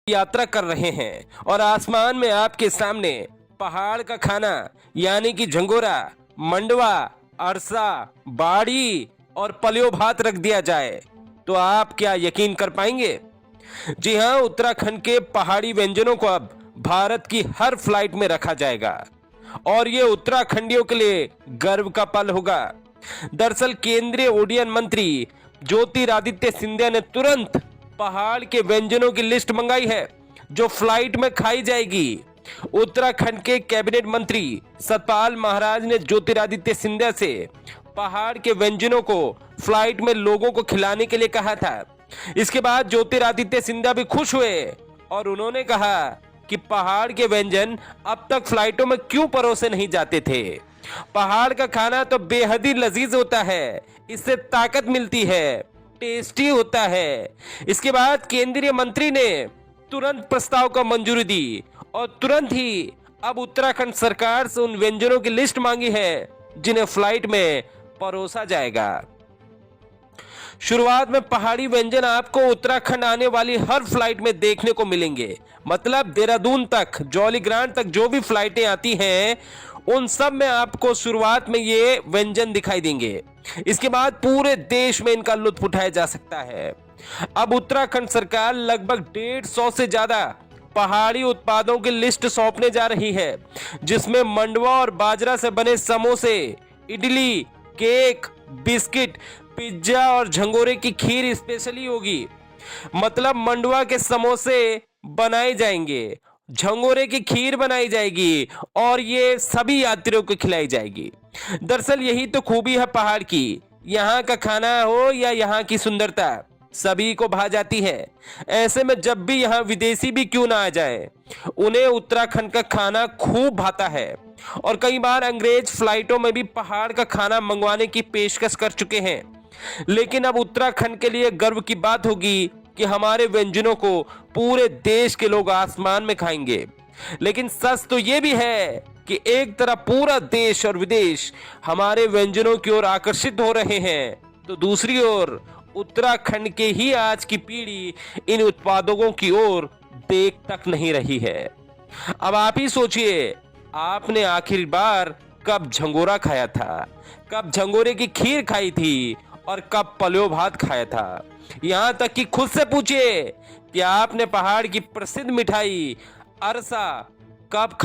यात्रा कर रहे हैं और आसमान में आपके सामने पहाड़ का खाना यानी कि झंगोरा, मंडवा, अरसा, बाड़ी और पलियो भात रख दिया जाए तो आप क्या यकीन कर पाएंगे? जी हां, उत्तराखंड के पहाड़ी व्यंजनों को अब भारत की हर फ्लाइट में रखा जाएगा और ये उत्तराखंडियों के लिए गर्व का पल होगा। दरअसल केंद्रीय उड्डयन मंत्री ज्योतिरादित्य सिंधिया ने तुरंत पहाड़ के व्यंजनों की लिस्ट मंगाई है जो फ्लाइट में खाई जाएगी। उत्तराखंड के कैबिनेट मंत्री सतपाल महाराज ने ज्योतिरादित्य सिंधिया से पहाड़ के व्यंजनों को फ्लाइट में लोगों को खिलाने के लिए कहा था। इसके बाद ज्योतिरादित्य सिंधिया भी खुश हुए और उन्होंने कहा कि पहाड़ के व्यंजन अब तक फ्लाइटों में क्यों परोसे नहीं जाते थे। पहाड़ का खाना तो बेहद ही लजीज होता है, इससे ताकत मिलती है, टेस्टी होता है। इसके बाद केंद्रीय मंत्री ने तुरंत प्रस्ताव को मंजूरी दी और तुरंत ही अब उत्तराखंड सरकार से उन व्यंजनों की लिस्ट मांगी है जिन्हें फ्लाइट में परोसा जाएगा। शुरुआत में पहाड़ी व्यंजन आपको उत्तराखंड आने वाली हर फ्लाइट में देखने को मिलेंगे। मतलब देहरादून तक, जौलीग्रांट तक जो भी फ्लाइटें आती हैं उन सब में आपको शुरुआत में ये व्यंजन दिखाई देंगे। इसके बाद पूरे देश में इनका लुत्फ उठाया जा सकता है। अब उत्तराखंड सरकार लगभग 150 से ज्यादा पहाड़ी उत्पादों की लिस्ट सौंपने जा रही है, जिसमें मंडवा और बाजरा से बने समोसे, इडली, केक, बिस्किट, पिज्जा और झंगोरे की खीर स्पेशली होगी। मतलब मंडवा के समोसे बनाए जाएंगे, झंगोरे की खीर बनाई जाएगी और ये सभी यात्रियों को खिलाई जाएगी। दरअसल यही तो खूबी है पहाड़ की, यहाँ का खाना हो या यहाँ की सुंदरता सभी को भा जाती है। ऐसे में जब भी यहाँ विदेशी भी क्यों ना आ जाए, उन्हें उत्तराखंड का खाना खूब भाता है और कई बार अंग्रेज फ्लाइटों में भी पहाड़ का खाना मंगवाने की पेशकश कर चुके हैं। लेकिन अब उत्तराखंड के लिए गर्व की बात होगी कि हमारे व्यंजनों को पूरे देश के लोग आसमान में खाएंगे। लेकिन सच तो यह भी है कि एक तरफ पूरा देश और विदेश हमारे व्यंजनों की ओर आकर्षित हो रहे हैं, तो दूसरी ओर उत्तराखंड के ही आज की पीढ़ी इन उत्पादों की ओर देख तक नहीं रही है। अब आप ही सोचिए, आपने आखिर बार कब झंगोरा खाया था, कब झंगोरे की खीर खाई थी और कब पलियो भात खाया था। यहां तक कि खुद से पूछिए कि आपने पहाड़ की प्रसिद्ध मिठाई अरसा कब